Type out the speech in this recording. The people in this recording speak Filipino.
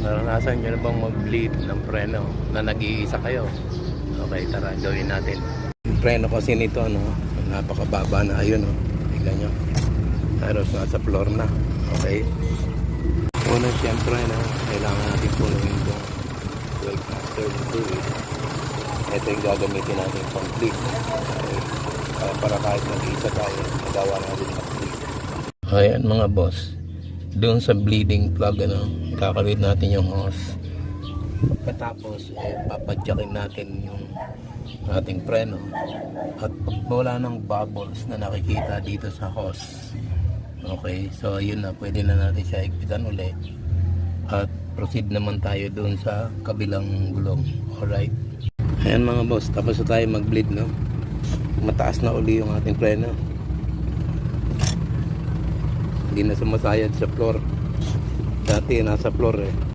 Naranasan nyo na bang mag-bleed ng preno na nag-iisa kayo? Okay, tara, gawin natin. Yung preno kasi nito, no, napakababa na. Ayun, no, tignan nyo. Halos nasa floor na. Okay. Una, siyempre, no, kailangan natin punuin itong brake master ng fluid. Ito yung gagamitin natin pang bleed. Okay. Para kahit mag-iisa tayo, magawa natin mag-bleed. Ayan mga boss. Doon sa bleeding plug, ano, kakabit natin yung hose. Pagkatapos, papadyakin natin yung ating preno. At pag wala ng bubbles na nakikita dito sa hose, okay, so yun na, pwede na natin siya ikpitan ulit. At proceed naman tayo doon sa kabilang gulong. Alright. Ayan mga boss, tapos na tayo mag-bleed, no? Mataas na uli yung ating preno. Hindi na sumasayad sa floor. Dati nasa floor eh.